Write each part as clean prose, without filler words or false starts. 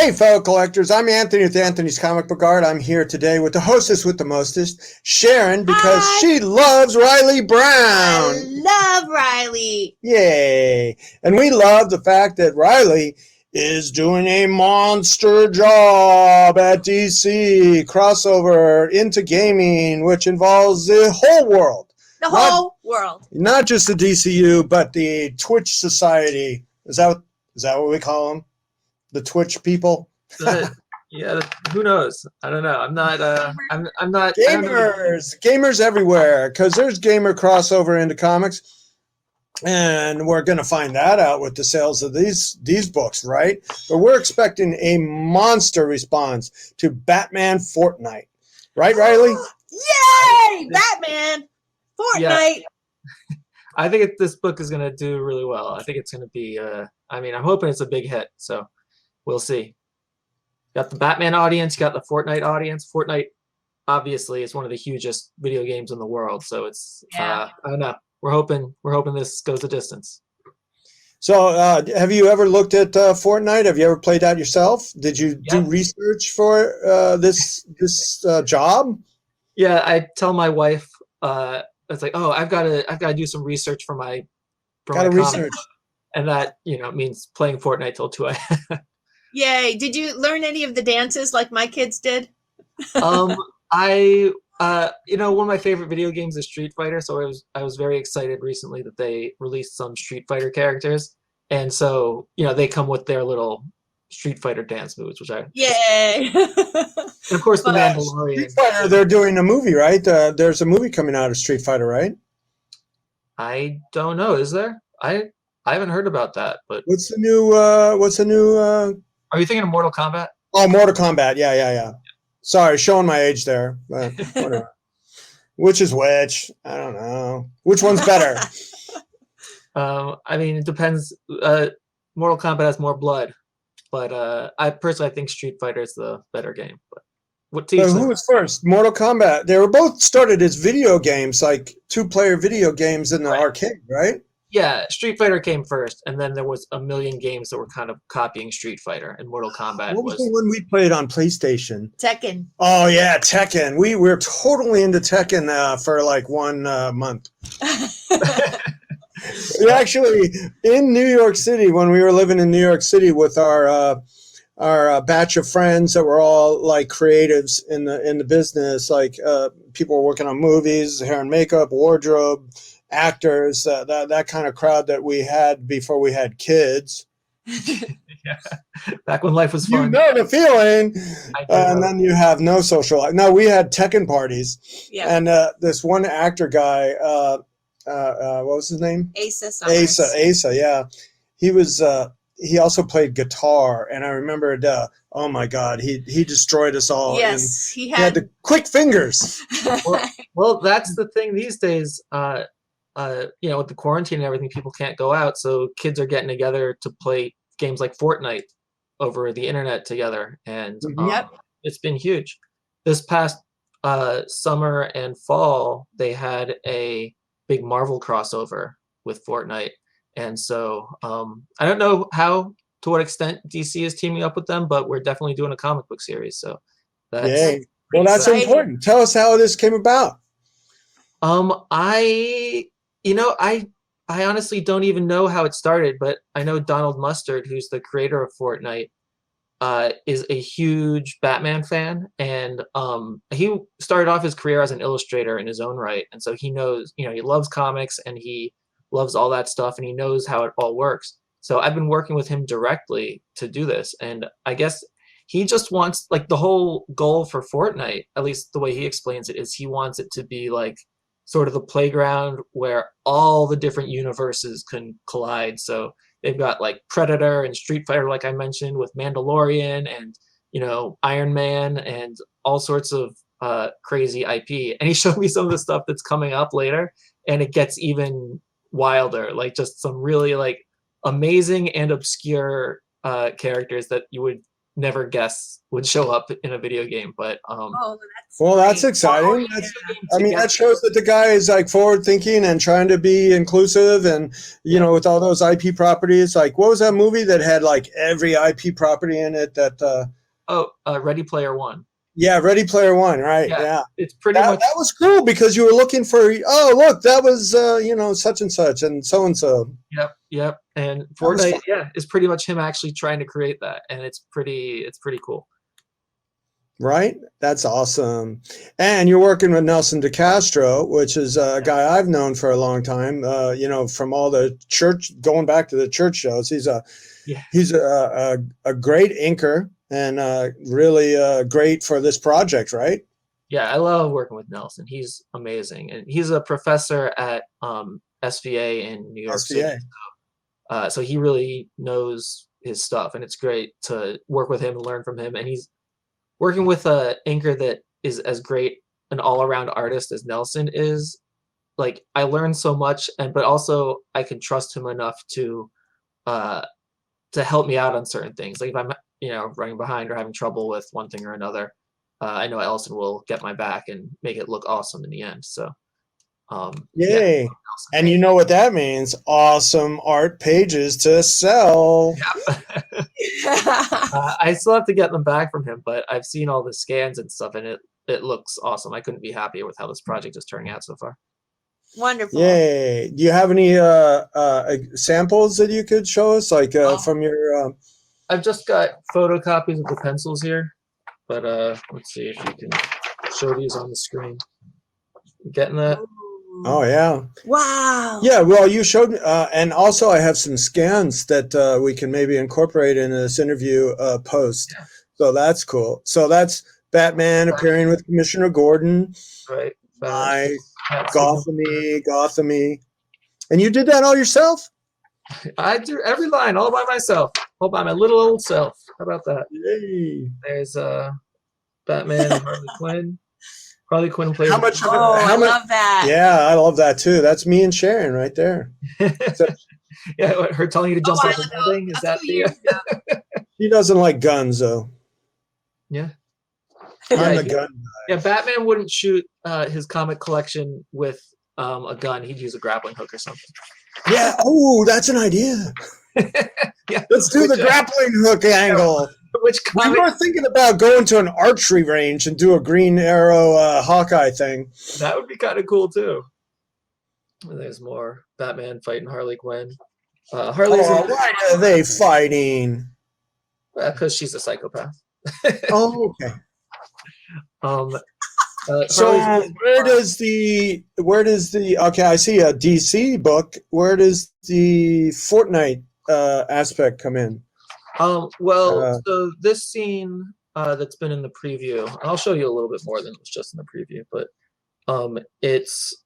Hey, fellow collectors, I'm Anthony with Anthony's Comic Book Art. I'm here today with the hostess with the mostest, Sharon, because Hi. she loves Reilly Brown. I love Reilly. Yay. And we love the fact that Reilly is doing a monster job at DC, crossover into gaming, which involves the whole world. The whole world. Not just the DCU, but the Twitch Society. Is that what we call them? The Twitch people? Yeah, who knows? I don't know. I'm not. I'm not. Gamers everywhere, because there's gamer crossover into comics, and we're going to find that out with the sales of these books, right? But we're expecting a monster response to Batman Fortnite, right, Reilly? Yay, Batman Fortnite. Yeah. I think this book is going to do really well. I think it's going to be. I mean, I'm hoping it's a big hit. So we'll see. Got the Batman audience, got the Fortnite audience. Fortnite, obviously, is one of the hugest video games in the world. So it's, I don't know. We're hoping this goes a distance. So, have you ever looked at Fortnite? Have you ever played that yourself? Did you do research for this job? Yeah, I tell my wife, it's like, oh, I've got to do some research for my research, and that means playing Fortnite till 2 a.m. Yay! Did you learn any of the dances like my kids did? I one of my favorite video games is Street Fighter, so I was very excited recently that they released some Street Fighter characters, and so they come with their little Street Fighter dance moves, which yay! And of course the Mandalorian. Street Fighter, they're doing a movie, right? There's a movie coming out of Street Fighter, right? I don't know. Is there? I haven't heard about that, but what's the new? Are you thinking of Mortal Kombat? Oh, Mortal Kombat. Yeah. Sorry, showing my age there. But whatever. Which is which? I don't know. Which one's better? I mean, it depends. Mortal Kombat has more blood, but I personally think Street Fighter is the better game. But who was first? Mortal Kombat. They were both started as video games, like two-player video games in the arcade, right? Yeah, Street Fighter came first, and then there was a million games that were kind of copying Street Fighter, and Mortal Kombat What was the one we played on PlayStation? Tekken. Oh yeah, Tekken. We were totally into Tekken for like 1 month. We actually, in New York City, when we were living in New York City with our batch of friends that were all like creatives in the business, like people were working on movies, hair and makeup, wardrobe, actors, that kind of crowd that we had before we had kids. Yeah, back when life was fun. You know the feeling. And then you have no social life. No, we had Tekken parties. Yeah. And this one actor guy, what was his name? Asa, yeah. He was. He also played guitar, and I remembered. Oh my God, he destroyed us all. Yes, he had the quick fingers. Well, that's the thing these days. With the quarantine and everything, people can't go out, so kids are getting together to play games like Fortnite over the internet together, and it's been huge. This past summer and fall, they had a big Marvel crossover with Fortnite, and so I don't know to what extent DC is teaming up with them, but we're definitely doing a comic book series, so that's that's important. Tell us how this came about. I honestly don't even know how it started, but I know Donald Mustard, who's the creator of Fortnite, is a huge Batman fan, and he started off his career as an illustrator in his own right, and so he knows, he loves comics and he loves all that stuff, and he knows how it all works. So I've been working with him directly to do this, and I guess he just wants, like, the whole goal for Fortnite, at least the way he explains it, is he wants it to be like sort of the playground where all the different universes can collide. So they've got like Predator and Street Fighter, like I mentioned, with Mandalorian and, Iron Man and all sorts of crazy IP. And he showed me some of the stuff that's coming up later, and it gets even wilder, like just some really like amazing and obscure characters that you would never guess would show up in a video game. But Oh, that's Well, that's great. exciting. yeah, I mean, that shows that the guy is like forward thinking and trying to be inclusive, and you know, with all those IP properties. Like, what was that movie that had like every IP property in it? That Ready Player One. yeah, Ready Player One, right? Yeah, Yeah, it's pretty much. that was cool because you were looking for. Oh, look, that was you know, such and such and so and so. Yep. And That was Fortnite, fun. yeah, is pretty much him actually trying to create that, and it's pretty cool. Right? That's awesome. And you're working with Nelson DeCastro, which is a guy I've known for a long time, you know, from all the church, going back to the church shows. He's Yeah. a great inker and really great for this project, right? Yeah, I love working with Nelson. He's amazing, and he's a professor at SVA in New York City. So he really knows his stuff, and it's great to work with him and learn from him. And he's working with a inker that is as great an all-around artist as Nelson is. Like, I learned so much, but also I can trust him enough to help me out on certain things. Like if I'm running behind or having trouble with one thing or another, I know Ellison will get my back and make it look awesome in the end. So Yay. Yeah. And you know what that means? Awesome art pages to sell. Yep. I still have to get them back from him, but I've seen all the scans and stuff, and it looks awesome. I couldn't be happier with how this project is turning out so far. Wonderful. Yay. Do you have any samples that you could show us, like from your... I've just got photocopies of the pencils here, but let's see if you can show these on the screen. You getting that? Oh, yeah. Wow. Yeah, well, you showed me, and also I have some scans that we can maybe incorporate in this interview post. Yeah. So that's cool. So that's Batman appearing with Commissioner Gordon. Right. Nice. Gothamy. And you did that all yourself? I do every line all by myself, all by my little old self. How about that? Yay. There's Batman and Harley Quinn. Harley Quinn plays. How much? I love that. Yeah, I love that too. That's me and Sharon right there. Yeah, her telling you to jump off the building. Is that the? He doesn't like guns, though. Yeah. I'm the gun guy. Yeah, Batman wouldn't shoot his comic collection with a gun. He'd use a grappling hook or something. Yeah. Oh, that's an idea. Yeah. Let's do the grappling hook angle. Which comic? We were thinking about going to an archery range and do a Green Arrow Hawkeye thing. That would be kind of cool too. There's more Batman fighting Harley Quinn. Harley's. Why are they fighting? Because she's a psychopath. Oh, okay. So where does the okay, I see a DC book. Where does the Fortnite aspect come in? So this scene that's been in the preview, I'll show you a little bit more than was just in the preview, but it's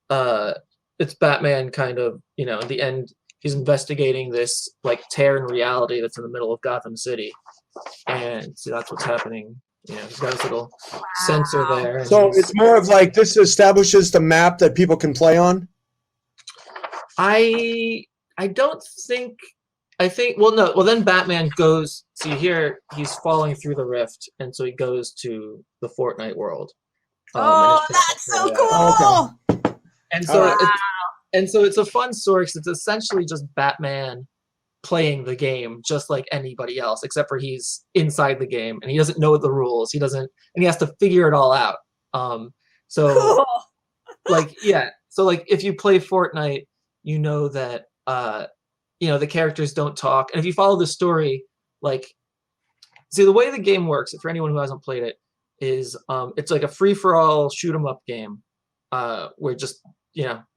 Batman kind of, at the end, he's investigating this like tear in reality that's in the middle of Gotham City, and so that's what's happening. He's got his little sensor there. So it's more of like this establishes the map that people can play on? I don't think. I think. Well, no. Well, then Batman goes. See here, he's falling through the rift, and so he goes to the Fortnite world. That's so cool. Oh, okay. And so it's a fun story because it's essentially just Batman playing the game just like anybody else, except for he's inside the game and he doesn't know the rules. He has to figure it all out. So cool. So if you play Fortnite, you know that the characters don't talk. And if you follow the story, the way the game works, for anyone who hasn't played it, is it's like a free-for-all shoot 'em up game where just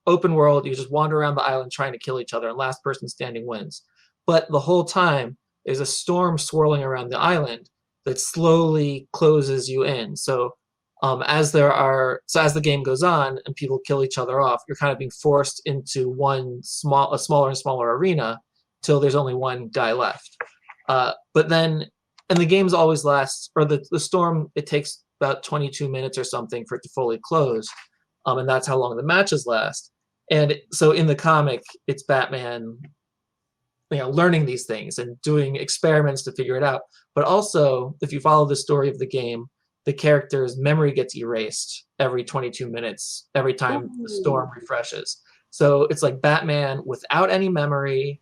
open world, you just wander around the island trying to kill each other, and last person standing wins. But the whole time, there's a storm swirling around the island that slowly closes you in. So as the game goes on and people kill each other off, you're kind of being forced into a smaller and smaller arena till there's only one guy left. But then, and the games always lasts, or the storm, it takes about 22 minutes or something for it to fully close. And that's how long the matches last. And so in the comic, it's Batman learning these things and doing experiments to figure it out. But also, if you follow the story of the game, the character's memory gets erased every 22 minutes, every time the storm refreshes. So it's like Batman without any memory,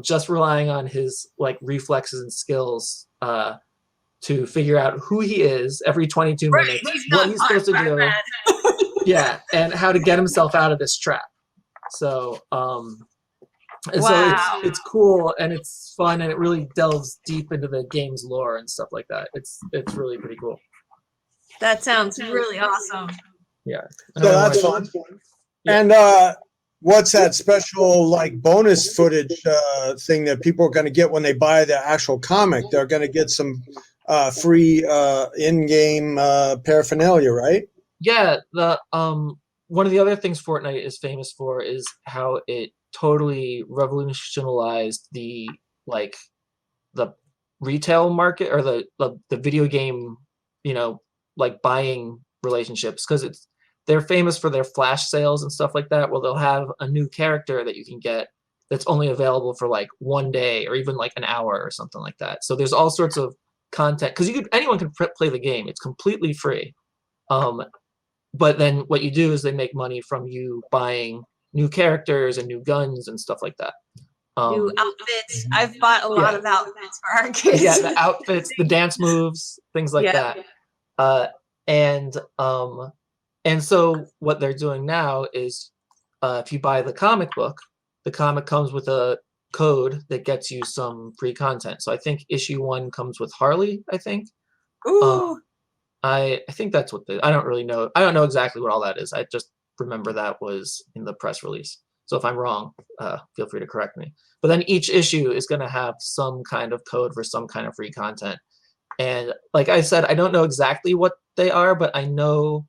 just relying on his like reflexes and skills to figure out who he is every 22 minutes, what he's supposed to do, yeah, and how to get himself out of this trap. So, and so it's cool and it's fun and it really delves deep into the game's lore and stuff like that. It's really pretty cool. That sounds really awesome. Yeah. So that's fun. Yeah. And what's that special like bonus footage thing that people are going to get when they buy the actual comic? They're going to get some free in-game paraphernalia, right? Yeah. The one of the other things Fortnite is famous for is how it totally revolutionized the retail market or the video game, like buying relationships, because they're famous for their flash sales and stuff like that. Well, they'll have a new character that you can get that's only available for like 1 day or even like an hour or something like that. So there's all sorts of content because anyone can play the game. It's completely free. But then what you do is they make money from you buying new characters and new guns and stuff like that. New outfits. I've bought a lot of outfits for our kids. Yeah, the outfits, the dance moves, things like that. And so what they're doing now is if you buy the comic book, the comic comes with a code that gets you some free content. So I think issue 1 comes with Harley, I think. Ooh. I think that's what I don't really know. I don't know exactly what all that is. I just remember that was in the press release. So if I'm wrong, feel free to correct me. But then each issue is going to have some kind of code for some kind of free content. And like I said, I don't know exactly what they are, but I know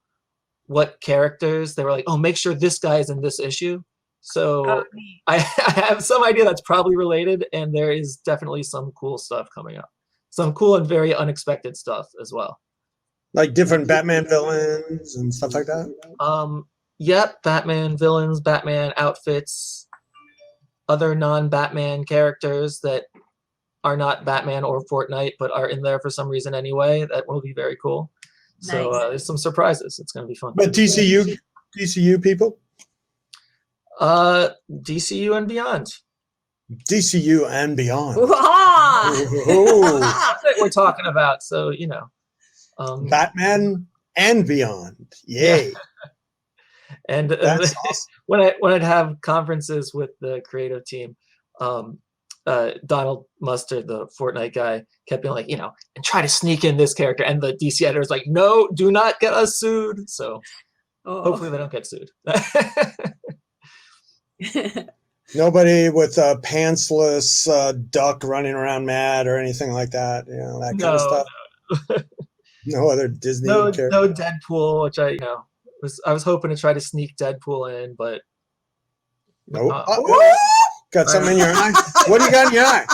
what characters they were like, oh, make sure this guy is in this issue. So I have some idea that's probably related, and there is definitely some cool stuff coming up. Some cool and very unexpected stuff as well. Like different Batman villains and stuff like that? Yep, Batman villains, Batman outfits, other non-Batman characters that are not Batman or Fortnite, but are in there for some reason anyway. That will be very cool. Nice. So there's some surprises. It's going to be fun. But DCU people? DCU and beyond. DCU and beyond. That's what we're talking about. So, Batman and beyond. Yay. Yeah. And that's awesome. when I'd have conferences with the creative team, Donald Mustard, the Fortnite guy, kept being like, and try to sneak in this character. And the DC editor is like, no, do not get us sued. So hopefully they don't get sued. Nobody with a pantsless duck running around mad or anything like that. That kind of stuff. No other Disney character. No Deadpool, which I was hoping to try to sneak Deadpool in, but nope. Got something in your eye? What do you got in your eye?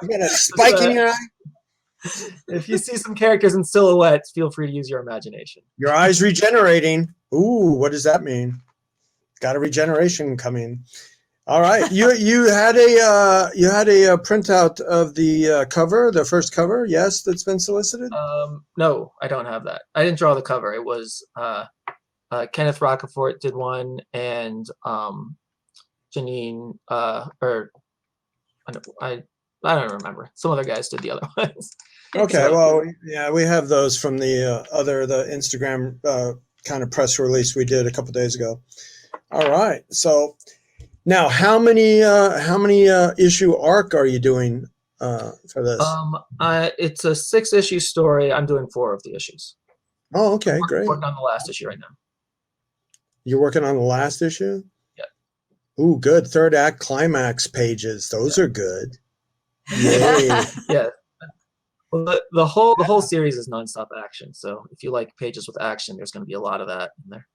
You got a spike in your eye? If you see some characters in silhouettes, feel free to use your imagination. Your eye's regenerating. Ooh, what does that mean? Got a regeneration coming. All right, you had a printout of the cover, the first cover, yes, that's been solicited. No, I don't have that. I didn't draw the cover. It was Kenneth Rocafort did one, and Janine, or I don't remember. Some other guys did the other ones. Okay, so, well, yeah, we have those from the Instagram kind of press release we did a couple days ago. All right, so. Now, how many issue arc are you doing for this? It's a 6-issue story. I'm doing 4 of the issues. Oh, okay, great. I'm working on the last issue right now. You're working on the last issue? Yeah. Ooh, good. Third act climax pages. Those are good. Yay. Yeah. Well, the whole series is nonstop action. So if you like pages with action, there's going to be a lot of that in there.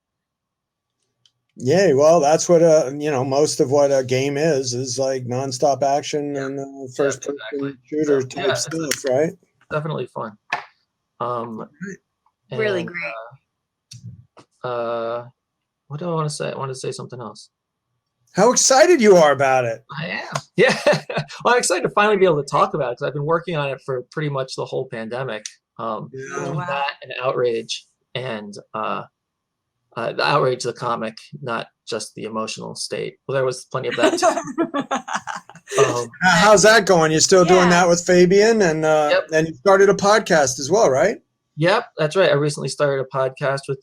Yeah, well, that's what most of what a game is like nonstop action and first-person shooter type stuff, right? Definitely fun. Really great. What do I want to say? I want to say something else. How excited you are about it. I am. Yeah. Well, I'm excited to finally be able to talk about it because I've been working on it for pretty much the whole pandemic. Yeah. Oh, Between wow. that and Outrage and the Outrage, the comic, not just the emotional state. Well, there was plenty of that too. How's that going? You still doing Yeah. that with Fabian? And Yep. and you started a podcast as well, right? Yep, that's right. I recently started a podcast with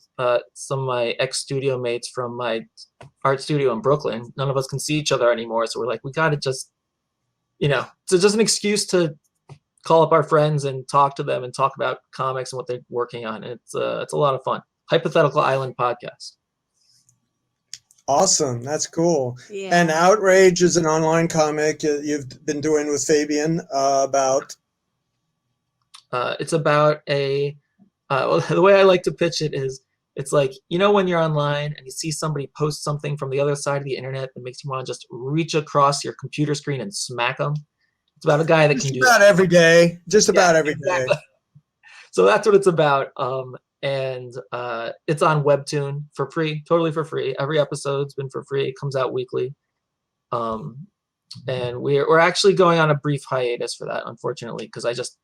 some of my ex-studio mates from my art studio in Brooklyn. None of us can see each other anymore, so we're like, we got to just, so just an excuse to call up our friends and talk to them and talk about comics and what they're working on. It's a lot of fun. Hypothetical Island podcast. Awesome. That's cool. Yeah. And Outrage is an online comic you've been doing with Fabian about. It's about well, the way I like to pitch it is, it's like, when you're online and you see somebody post something from the other side of the internet that makes you want to just reach across your computer screen and smack them. It's about a guy that can do about that every day. Just about every exactly. day. So that's what it's about. And it's on Webtoon for free, totally for free. Every episode's been for free. It comes out weekly. And we're actually going on a brief hiatus for that, unfortunately, because I just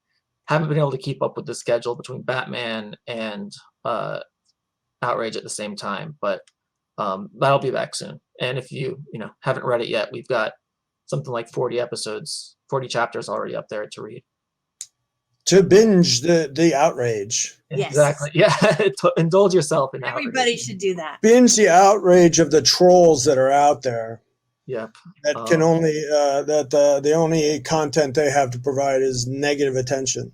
haven't been able to keep up with the schedule between Batman and Outrage at the same time. But that'll be back soon. And if you haven't read it yet, we've got something like 40 episodes, 40 chapters already up there to read. To binge the Outrage. Yes. Exactly. Yeah. Indulge yourself in Everybody Outrage. should do that. Binge the outrage of the trolls that are out there. Yep. That can only the only content they have to provide is negative attention.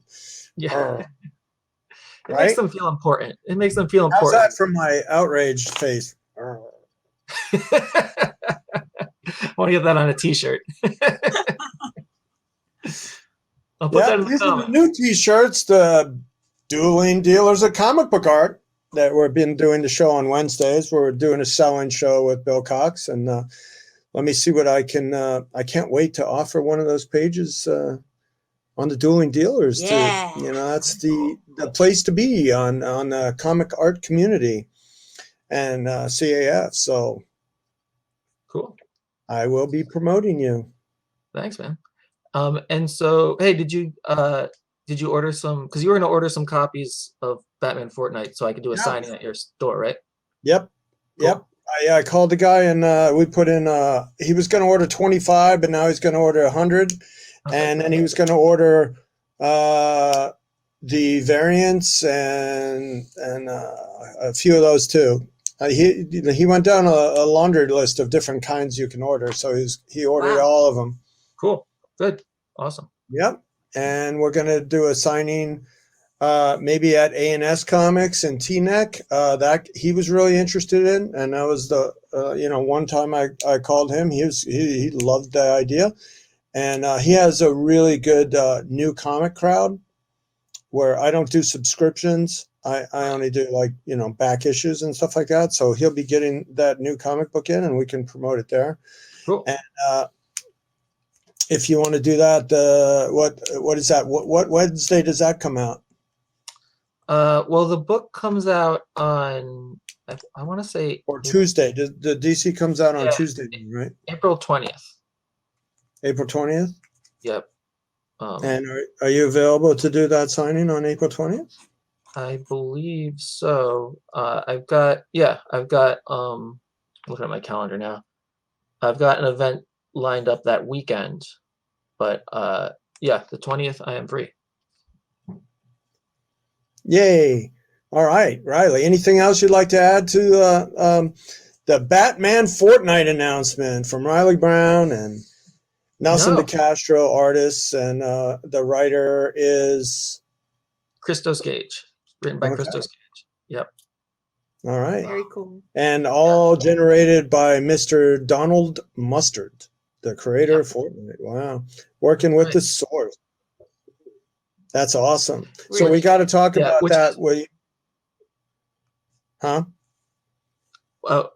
Yeah. It Right? makes them feel important. It makes them feel How's important. that from my outraged face? I want to get that on a t-shirt. I'll put that in the These are the comment. new T-shirts, the Dueling Dealers of Comic Book Art that we've been doing the show on Wednesdays. We're doing a sell-in show with Bill Cox, and let me see what I can. I can't wait to offer one of those pages on the Dueling Dealers. Yeah. That's the place to be on the comic art community and CAF. So Cool. I will be promoting you. Thanks, man. And so, hey, did you order some? Because you were going to order some copies of Batman Fortnite, so I could do a signing at your store, right? Yep. Cool. Yep. I called the guy and we put in. He was going to order 25, but now he's going to order 100, and then he was going to order the variants and a few of those too. He went down a laundry list of different kinds you can order, so he ordered all of them. Cool. Good. Awesome. Yep. And we're going to do a signing maybe at A&S Comics and T-Neck that he was really interested in. And that was the, one time I called him, he loved the idea. And he has a really good new comic crowd where I don't do subscriptions. I only do back issues and stuff like that. So he'll be getting that new comic book in and we can promote it there. Cool. And if you want to do that, what is that? What Wednesday does that come out? Well, the book comes out on, I want to say, Or Tuesday. The DC comes out on Tuesday, right? April 20th. April 20th? Yep. And are you available to do that signing on April 20th? I believe so. I've got looking at my calendar now. I've got an event lined up that weekend, but the 20th I am free. Yay. All right, Reilly. Anything else you'd like to add to the Batman Fortnite announcement from Reilly Brown and Nelson DeCastro, artists, and the writer is Christos Gage, written by Christos Gage. Yep. All right. Very cool. And all generated by Mr. Donald Mustard, the creator of Fortnite. Wow. Working with the source. That's awesome. So we got to talk about that. Huh?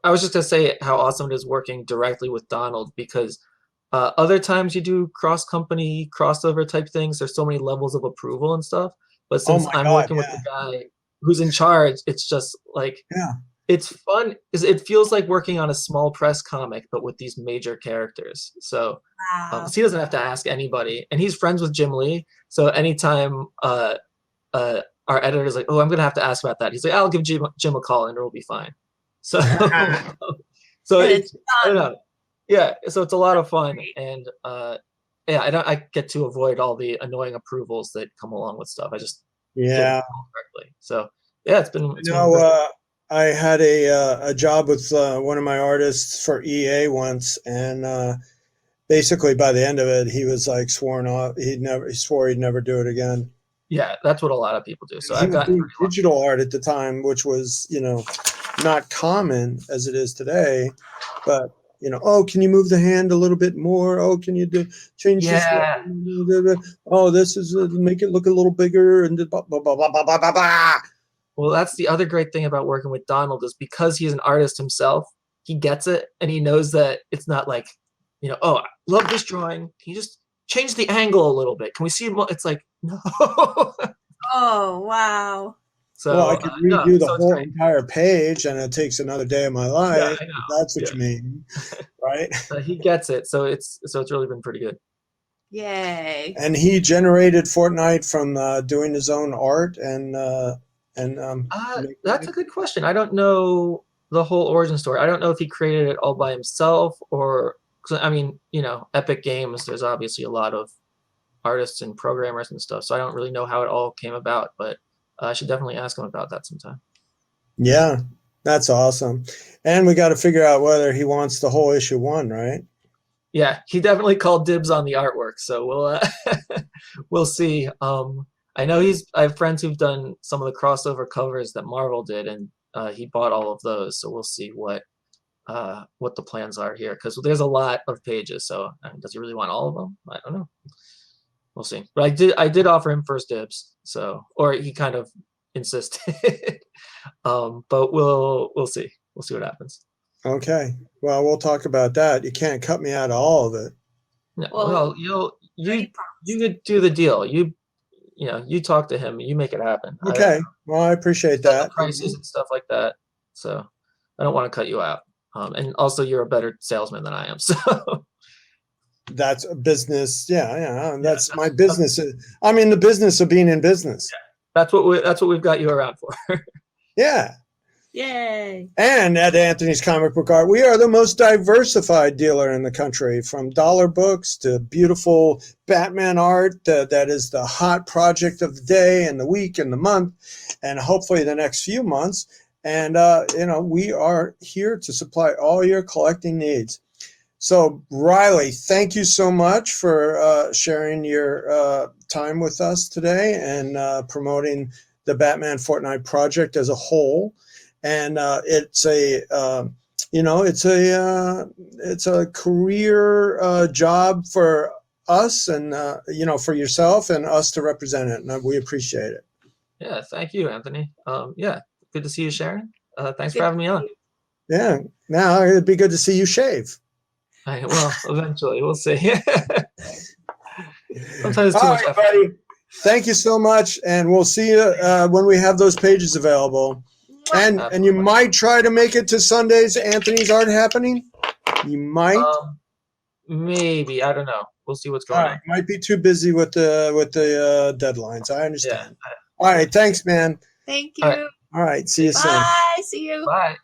I was just going to say how awesome it is working directly with Donald, because other times you do cross-company, crossover type things, there's so many levels of approval and stuff. But since I'm working with the guy who's in charge, it's just like, it's fun because it feels like working on a small press comic, but with these major characters. So, Wow. 'cause he doesn't have to ask anybody, and he's friends with Jim Lee. So anytime our editor's like, "Oh, I'm gonna have to ask about that," he's like, "I'll give Jim a call, and it'll be fine." So, so And it's it's I don't fun. know, yeah. So it's a lot of fun, Great. and yeah, I get to avoid all the annoying approvals that come along with stuff. I just give them Yeah. all correctly. So yeah, it's been No, great. I had a job with one of my artists for EA once, and basically by the end of it, he was like sworn off. He swore he'd never do it again. Yeah, that's what a lot of people do. So And he I've was gotten doing pretty lucky. digital art at the time, which was, not common as it is today. But, oh, can you move the hand a little bit more? Oh, can you change this? Yeah. Oh, this is make it look a little bigger and blah, blah, blah, blah, blah, blah, blah, blah. Well, that's the other great thing about working with Donald is because he's an artist himself, he gets it and he knows that it's not like, oh, I love this drawing. Can you just change the angle a little bit? Can we see more? It's like, no. Oh, wow. Well, I So, could no, redo the so it's whole great. entire page, and it takes another day of my Yeah, life. I know. If that's what Yeah. you mean, right? He gets it. So it's really been pretty good. Yay. And he generated Fortnite from doing his own art and making That's it. a good question. I don't know the whole origin story. I don't know if he created it all by himself or, 'cause, I mean, Epic Games, there's obviously a lot of artists and programmers and stuff. So I don't really know how it all came about, but I should definitely ask him about that sometime. Yeah, that's awesome. And we got to figure out whether he wants the whole issue one, right? Yeah, he definitely called dibs on the artwork. So we'll we'll see. I have friends who've done some of the crossover covers that Marvel did, and he bought all of those. So we'll see what the plans are here because there's a lot of pages. So does he really want all of them? I don't know. We'll see. But I did offer him first dibs. So or he kind of insisted. But we'll see. We'll see what happens. Okay. Well, we'll talk about that. You can't cut me out of all of it. No, Well, well, already you could do the deal. You talk to him. You make it happen. Okay. Well, I appreciate Set the that. prices and stuff like that. So I don't want to cut you out. And also, you're a better salesman than I am. So That's a business. Yeah, yeah. yeah, That's my business. I'm in the business of being in business. that's what we've got you around for. Yeah. Yay. And at Anthony's Comic Book Art, we are the most diversified dealer in the country, from dollar books to beautiful Batman art that is the hot project of the day and the week and the month, and hopefully the next few months. And, we are here to supply all your collecting needs. So, Reilly, thank you so much for sharing your time with us today and promoting the Batman Fortnite project as a whole. And it's a career job for us and for yourself and us to represent it, and we appreciate it. Yeah, thank you, Anthony. Yeah, good to see you, Sharon. Thanks for Good having me on. Yeah. Now it'd be good to see you shave. Well, eventually, we'll see. Sometimes it's too All much right, effort. buddy. Thank you so much, and we'll see you when we have those pages available. And you Absolutely. might try to make it to Sunday's Anthony's Art Happening. You might. Maybe, I don't know. We'll see what's All going right, on. might be too busy with the deadlines. I Yeah. understand. All right, thanks, man. Thank All right. you. All right, see you soon. Bye. See you. Bye.